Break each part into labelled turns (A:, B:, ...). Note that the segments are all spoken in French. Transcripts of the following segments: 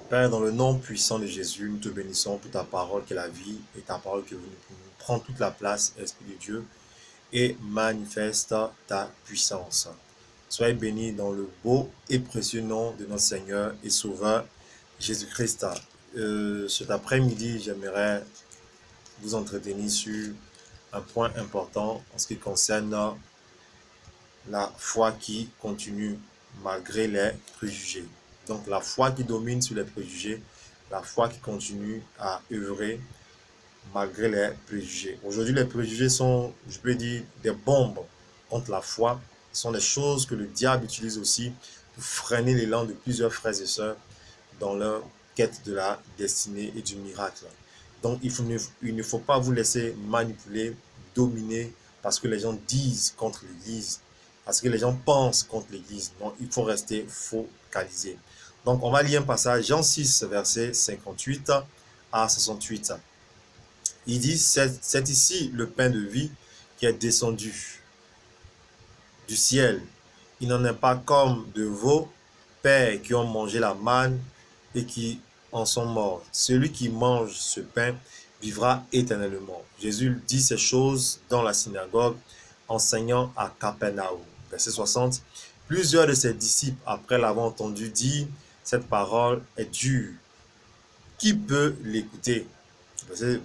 A: Père, dans le nom puissant de Jésus, nous te bénissons pour ta parole qui est la vie et ta parole qui est venue pour nous. Prends toute la place, Esprit de Dieu, et manifeste ta puissance. Soyez bénis dans le beau et précieux nom de notre Seigneur et Sauveur Jésus-Christ. Cet après-midi, j'aimerais vous entretenir sur un point important en ce qui concerne la foi qui continue malgré les préjugés. Donc la foi qui domine sur les préjugés, la foi qui continue à œuvrer malgré les préjugés. Aujourd'hui, les préjugés sont, je peux dire, des bombes contre la foi. Ce sont des choses que le diable utilise aussi pour freiner l'élan de plusieurs frères et sœurs dans leur quête de la destinée et du miracle. Donc il ne faut pas vous laisser manipuler, dominer, parce que les gens disent contre l'Église, parce que les gens pensent contre l'Église. Donc il faut rester focalisé. Donc on va lire un passage, Jean 6, verset 58 à 68. Il dit, c'est ici le pain de vie qui est descendu du ciel. Il n'en est pas comme de vos pères qui ont mangé la manne et qui en sont morts. Celui qui mange ce pain vivra éternellement. Jésus dit ces choses dans la synagogue, enseignant à Capernaum. Verset 60. Plusieurs de ses disciples, après l'avoir entendu dire, cette parole est dure. Qui peut l'écouter?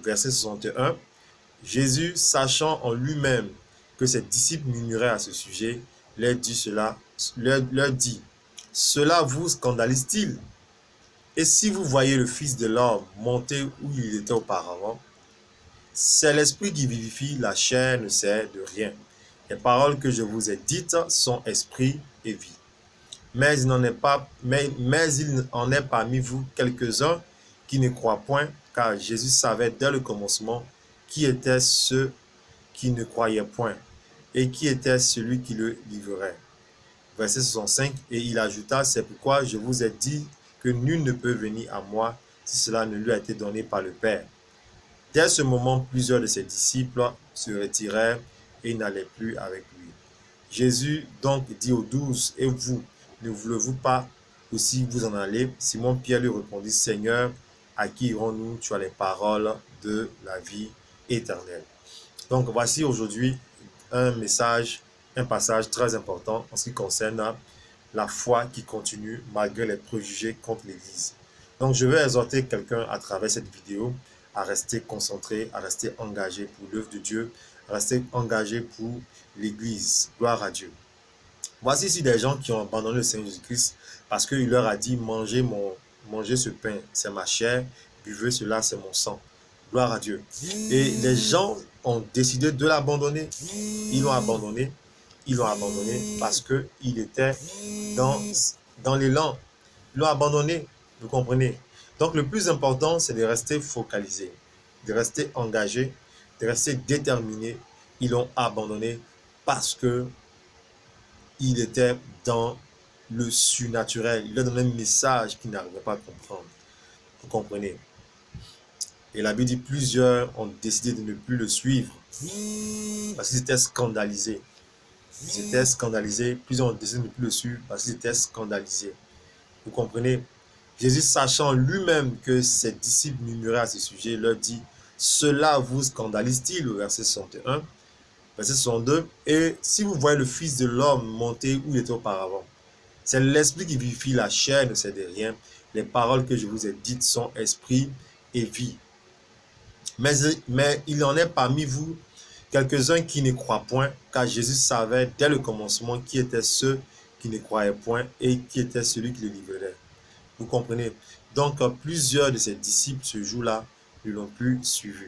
A: Verset 61. Jésus, sachant en lui-même que ses disciples murmuraient à ce sujet, leur dit, cela vous scandalise-t-il? Et si vous voyez le Fils de l'homme monter où il était auparavant, c'est l'esprit qui vivifie, la chair ne sert de rien. Les paroles que je vous ai dites sont esprit et vie. Mais il n'en est parmi vous quelques-uns qui ne croient point, car Jésus savait dès le commencement qui étaient ceux qui ne croyaient point et qui était celui qui le livrerait. Verset 65, et il ajouta, c'est pourquoi je vous ai dit que nul ne peut venir à moi si cela ne lui a été donné par le Père. Dès ce moment, plusieurs de ses disciples se retirèrent et n'allaient plus avec lui. Jésus donc dit aux 12, et vous, ne voulez-vous pas aussi vous en aller? Simon-Pierre lui répondit, Seigneur, à qui irons-nous? Tu as les paroles de la vie éternelle. Donc voici aujourd'hui un message, un passage très important en ce qui concerne la foi qui continue malgré les préjugés contre l'Église. Donc je vais exhorter quelqu'un à travers cette vidéo à rester concentré, à rester engagé pour l'œuvre de Dieu, à rester engagé pour l'Église. Gloire à Dieu. Voici ici des gens qui ont abandonné le Seigneur Jésus-Christ parce qu'il leur a dit, mangez ce pain, c'est ma chair, buvez cela, c'est mon sang. Gloire à Dieu. Et les gens ont décidé de l'abandonner. Ils l'ont abandonné. Ils l'ont abandonné parce qu'il était dans l'élan. Ils l'ont abandonné. Vous comprenez? Donc le plus important, c'est de rester focalisé, de rester engagé, de rester déterminé. Ils l'ont abandonné parce que il était dans le surnaturel. Il a donné un message qu'ils n'arrivaient pas à comprendre. Vous comprenez? Et la Bible dit plusieurs ont décidé de ne plus le suivre parce qu'ils étaient scandalisés. Ils étaient scandalisés. Plusieurs ont décidé de ne plus le suivre parce qu'ils étaient scandalisés. Vous comprenez? Jésus, sachant lui-même que ses disciples murmuraient à ce sujet, leur dit, cela vous scandalise-t-il? Au verset 61. Verset 62. Et si vous voyez le Fils de l'homme monter où il était auparavant, c'est l'esprit qui vivifie, la chair ne sert de rien. Les paroles que je vous ai dites sont esprit et vie. Mais il en est parmi vous quelques-uns qui ne croient point, car Jésus savait dès le commencement qui étaient ceux qui ne croyaient point et qui était celui qui le livrerait. Vous comprenez? Donc, plusieurs de ses disciples ce jour-là ne l'ont plus suivi.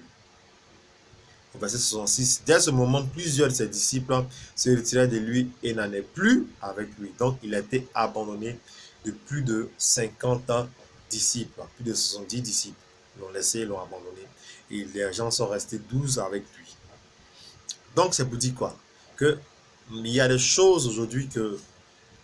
A: Au verset 66, dès ce moment, plusieurs de ses disciples se retirèrent de lui et n'en est plus avec lui. Donc, il a été abandonné de plus de 50 disciples, plus de 70 disciples. Ils l'ont laissé, ils l'ont abandonné. Et les gens sont restés 12 avec lui. Donc, c'est pour dire quoi? Que il y a des choses aujourd'hui que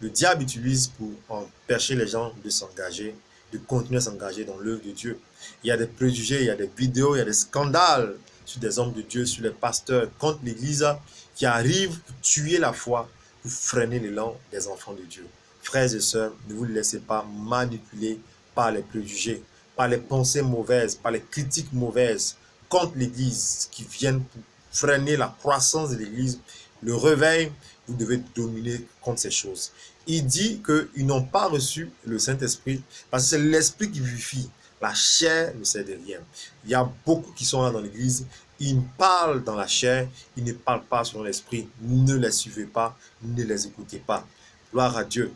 A: le diable utilise pour empêcher les gens de s'engager, de continuer à s'engager dans l'œuvre de Dieu. Il y a des préjugés, il y a des vidéos, il y a des scandales sur des hommes de Dieu, sur les pasteurs, contre l'Église, qui arrivent pour tuer la foi, pour freiner l'élan des enfants de Dieu. Frères et sœurs, ne vous laissez pas manipuler par les préjugés, par les pensées mauvaises, par les critiques mauvaises contre l'Église qui viennent pour freiner la croissance de l'Église, le réveil, vous devez dominer contre ces choses. Il dit qu'ils n'ont pas reçu le Saint-Esprit parce que c'est l'Esprit qui vivifie. La chair ne sert de rien. Il y a beaucoup qui sont là dans l'Église, ils parlent dans la chair, ils ne parlent pas selon l'Esprit. Ne les suivez pas, ne les écoutez pas. Gloire à Dieu.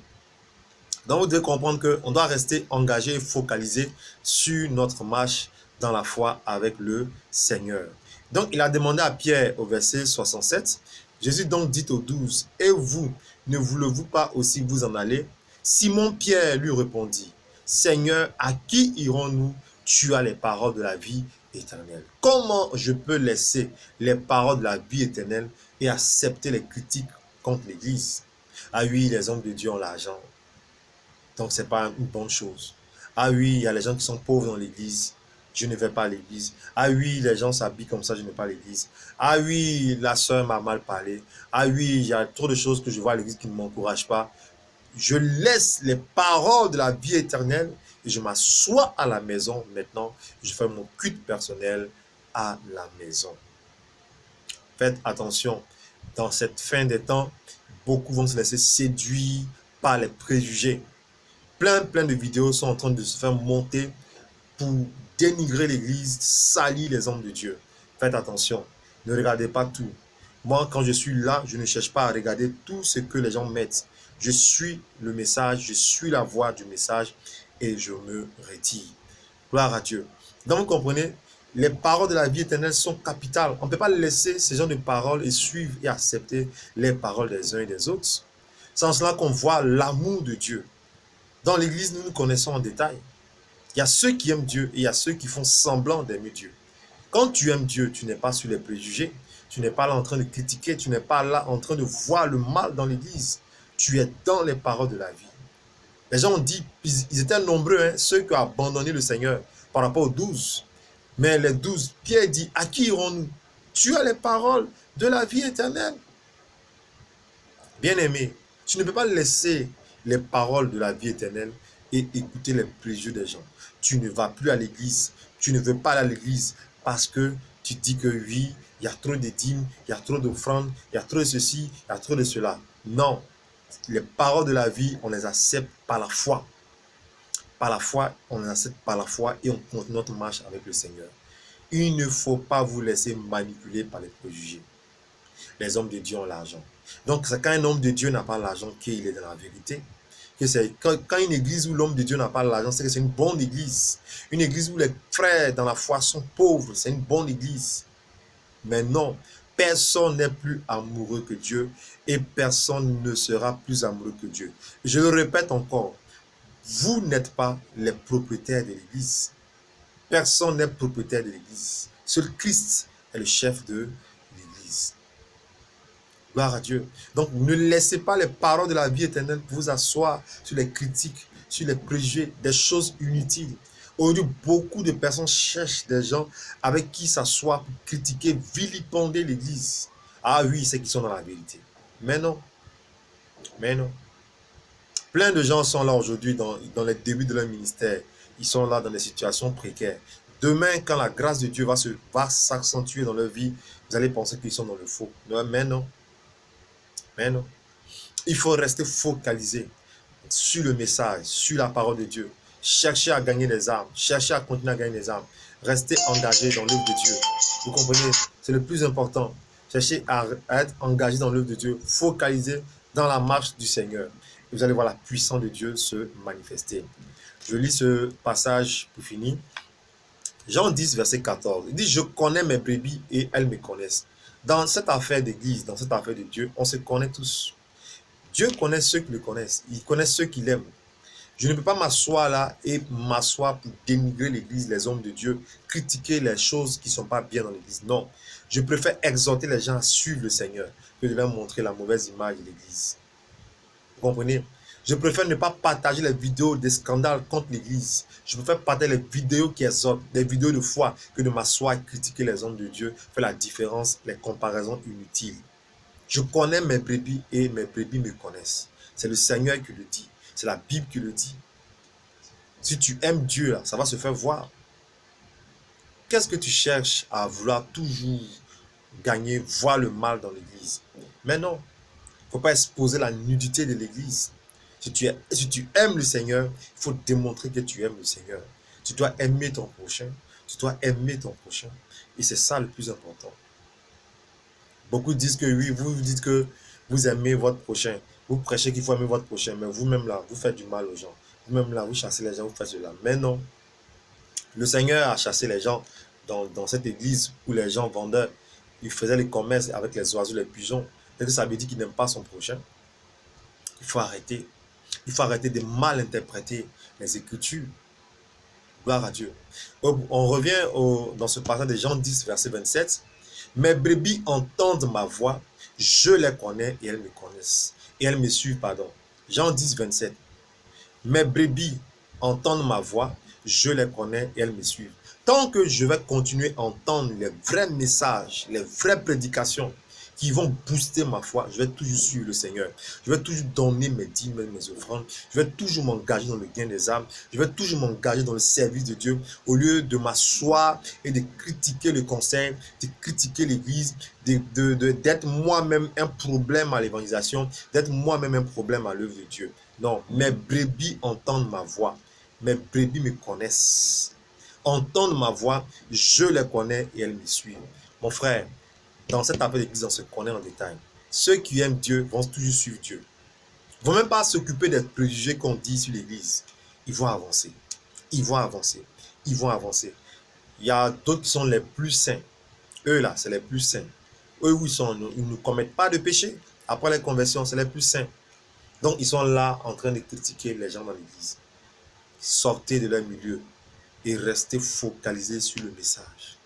A: Donc vous devez comprendre qu'on doit rester engagé et focalisé sur notre marche dans la foi avec le Seigneur. Donc il a demandé à Pierre au verset 67, Jésus donc dit aux 12, et vous, ne voulez-vous pas aussi vous en aller? Simon Pierre lui répondit, Seigneur, à qui irons-nous? Tu as les paroles de la vie éternelle. Comment je peux laisser les paroles de la vie éternelle et accepter les critiques contre l'Église? Ah oui, les hommes de Dieu ont l'argent. Donc, ce n'est pas une bonne chose. Ah oui, il y a les gens qui sont pauvres dans l'église. Je ne vais pas à l'église. Ah oui, les gens s'habillent comme ça, je ne vais pas à l'église. Ah oui, la sœur m'a mal parlé. Ah oui, il y a trop de choses que je vois à l'église qui ne m'encouragent pas. Je laisse les paroles de la vie éternelle et je m'assois à la maison maintenant. Je fais mon culte personnel à la maison. Faites attention. Dans cette fin des temps, beaucoup vont se laisser séduire par les préjugés. Plein de vidéos sont en train de se faire monter pour dénigrer l'Église, salir les hommes de Dieu. Faites attention, ne regardez pas tout. Moi, quand je suis là, je ne cherche pas à regarder tout ce que les gens mettent. Je suis le message, je suis la voix du message et je me retire. Gloire à Dieu. Donc, vous comprenez, les paroles de la vie éternelle sont capitales. On ne peut pas laisser ces gens de paroles et suivre et accepter les paroles des uns et des autres. C'est en cela qu'on voit l'amour de Dieu. Dans l'Église, nous nous connaissons en détail. Il y a ceux qui aiment Dieu et il y a ceux qui font semblant d'aimer Dieu. Quand tu aimes Dieu, tu n'es pas sur les préjugés, tu n'es pas là en train de critiquer, tu n'es pas là en train de voir le mal dans l'Église. Tu es dans les paroles de la vie. Les gens ont dit, ils étaient nombreux, hein, ceux qui ont abandonné le Seigneur par rapport aux 12. Mais les 12, Pierre dit, à qui irons-nous? Tu as les paroles de la vie éternelle. Bien-aimé, tu ne peux pas laisser les paroles de la vie éternelle et écouter les préjugés des gens. Tu ne vas plus à l'église, tu ne veux pas aller à l'église parce que tu dis que oui, il y a trop de dîmes, il y a trop d'offrandes, il y a trop de ceci, il y a trop de cela. Non, les paroles de la vie, on les accepte par la foi. Par la foi, on les accepte par la foi et on continue notre marche avec le Seigneur. Il ne faut pas vous laisser manipuler par les préjugés. Les hommes de Dieu ont l'argent. Donc, c'est quand un homme de Dieu n'a pas l'argent qu'il est dans la vérité. Que c'est quand une église où l'homme de Dieu n'a pas l'argent, c'est que c'est une bonne église. Une église où les frères dans la foi sont pauvres, c'est une bonne église. Mais non, personne n'est plus amoureux que Dieu et personne ne sera plus amoureux que Dieu. Je le répète encore, vous n'êtes pas les propriétaires de l'église. Personne n'est propriétaire de l'église. Seul Christ est le chef de l'église. Gloire à Dieu. Donc, ne laissez pas les paroles de la vie éternelle vous asseoir sur les critiques, sur les préjugés, des choses inutiles. Aujourd'hui, beaucoup de personnes cherchent des gens avec qui s'asseoir pour critiquer, vilipender l'Église. Ah oui, c'est qu'ils sont dans la vérité. Mais non. Mais non. Plein de gens sont là aujourd'hui dans les débuts de leur ministère. Ils sont là dans des situations précaires. Demain, quand la grâce de Dieu va s'accentuer dans leur vie, vous allez penser qu'ils sont dans le faux. Mais non. Mais non. Il faut rester focalisé sur le message, sur la parole de Dieu. Cherchez à gagner des âmes. Cherchez à continuer à gagner des âmes. Restez engagé dans l'œuvre de Dieu. Vous comprenez? C'est le plus important. Cherchez à être engagé dans l'œuvre de Dieu. Focalisé dans la marche du Seigneur. Et vous allez voir la puissance de Dieu se manifester. Je lis ce passage pour finir. Jean 10, verset 14. Il dit, je connais mes brebis et elles me connaissent. Dans cette affaire d'église, dans cette affaire de Dieu, on se connaît tous. Dieu connaît ceux qui le connaissent. Il connaît ceux qui l'aiment. Je ne peux pas m'asseoir là et m'asseoir pour dénigrer l'église, les hommes de Dieu, critiquer les choses qui ne sont pas bien dans l'église. Non. Je préfère exhorter les gens à suivre le Seigneur que de leur montrer la mauvaise image de l'église. Vous comprenez? Je préfère ne pas partager les vidéos des scandales contre l'église. Je préfère partager les vidéos qui exhortent, les vidéos de foi, que de m'asseoir et critiquer les hommes de Dieu, faire la différence, les comparaisons inutiles. Je connais mes brebis et mes brebis me connaissent. C'est le Seigneur qui le dit. C'est la Bible qui le dit. Si tu aimes Dieu, là, ça va se faire voir. Qu'est-ce que tu cherches à vouloir toujours gagner, voir le mal dans l'église? Mais non, il ne faut pas exposer la nudité de l'église. Si tu aimes le Seigneur, il faut démontrer que tu aimes le Seigneur. Tu dois aimer ton prochain. Tu dois aimer ton prochain. Et c'est ça le plus important. Beaucoup disent que oui, vous dites que vous aimez votre prochain. Vous prêchez qu'il faut aimer votre prochain. Mais vous-même là, vous faites du mal aux gens. Vous-même là, vous chassez les gens, vous faites cela. Mais non, le Seigneur a chassé les gens dans cette église où les gens vendaient. Ils faisaient les commerces avec les oiseaux, les pigeons. Est-ce que ça veut dire qu'il n'aime pas son prochain? Il faut arrêter. Il faut arrêter de mal interpréter les Écritures. Gloire à Dieu. On revient dans ce passage de Jean 10, verset 27. Mes brebis entendent ma voix, je les connais et elles me connaissent. Et elles me suivent, pardon. Jean 10, 27. Mes brebis entendent ma voix, je les connais et elles me suivent. Tant que je vais continuer à entendre les vrais messages, les vraies prédications qui vont booster ma foi, je vais toujours suivre le Seigneur. Je vais toujours donner mes dîmes, mes offrandes. Je vais toujours m'engager dans le gain des âmes. Je vais toujours m'engager dans le service de Dieu au lieu de m'asseoir et de critiquer le conseil, de critiquer l'église, d'être moi-même un problème à l'évangélisation, d'être moi-même un problème à l'œuvre de Dieu. Non, mes brebis entendent ma voix. Mes brebis me connaissent. Entendent ma voix, je les connais et elles me suivent. Mon frère, dans cette affaire d'église, on se connaît en détail. Ceux qui aiment Dieu vont toujours suivre Dieu. Ils ne vont même pas s'occuper des préjugés qu'on dit sur l'église. Ils vont avancer. Ils vont avancer. Ils vont avancer. Il y a d'autres qui sont les plus saints. Eux là, c'est les plus saints. Eux où ils ne commettent pas de péché. Après la conversion, c'est les plus saints. Donc ils sont là en train de critiquer les gens dans l'église. Sortez de leur milieu et restez focalisés sur le message.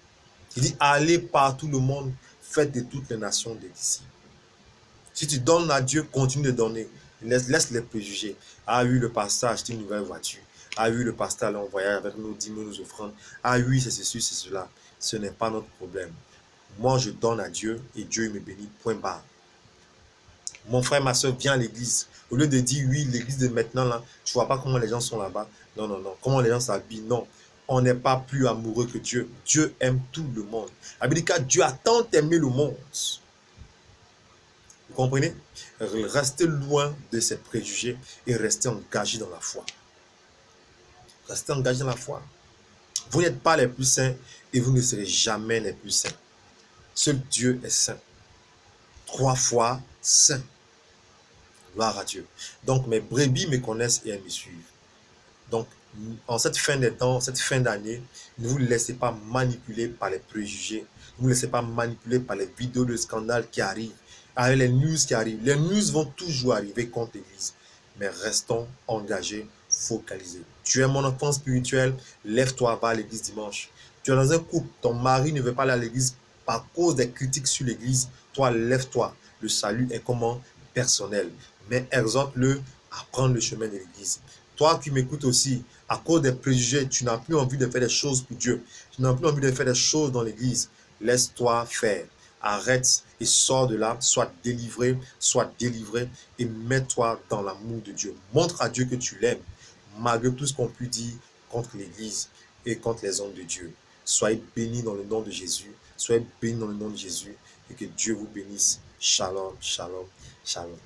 A: Il dit, allez par tout le monde, faites de toutes les nations des disciples. Si tu donnes à Dieu, continue de donner. Laisse les préjugés. Ah oui, le pasteur a acheté une nouvelle voiture. Ah oui, le pasteur allait en voyage avec nos dîmes, nos offrandes. Ah oui, c'est ceci, c'est cela. Ce n'est pas notre problème. Moi, je donne à Dieu et Dieu me bénit. Point barre. Mon frère, ma soeur, viens à l'église. Au lieu de dire, oui, l'église de maintenant, là, tu vois pas comment les gens sont là-bas. Non, non, non. Comment les gens s'habillent. Non. On n'est pas plus amoureux que Dieu. Dieu aime tout le monde. La Bible dit que Dieu a tant aimé le monde. Vous comprenez? Restez loin de ces préjugés et restez engagés dans la foi. Restez engagés dans la foi. Vous n'êtes pas les plus saints et vous ne serez jamais les plus saints. Seul Dieu est saint. 3 fois saint. Gloire à Dieu. Donc mes brebis me connaissent et elles me suivent. Donc en cette fin des temps, cette fin d'année, ne vous laissez pas manipuler par les préjugés. Ne vous laissez pas manipuler par les vidéos de scandale qui arrivent. Avec les news qui arrivent. Les news vont toujours arriver contre l'Église. Mais restons engagés, focalisés. Tu es mon enfant spirituel, lève-toi, va à l'église dimanche. Tu es dans un couple, ton mari ne veut pas aller à l'église par cause des critiques sur l'église. Toi, lève-toi. Le salut est comment? Personnel. Mais exhorte-le à prendre le chemin de l'église. Toi qui m'écoutes aussi, à cause des préjugés, tu n'as plus envie de faire des choses pour Dieu. Tu n'as plus envie de faire des choses dans l'église. Laisse-toi faire. Arrête et sors de là, sois délivré et mets-toi dans l'amour de Dieu. Montre à Dieu que tu l'aimes, malgré tout ce qu'on peut dire contre l'Église et contre les hommes de Dieu. Soyez bénis dans le nom de Jésus. Soyez bénis dans le nom de Jésus et que Dieu vous bénisse. Shalom, shalom, shalom.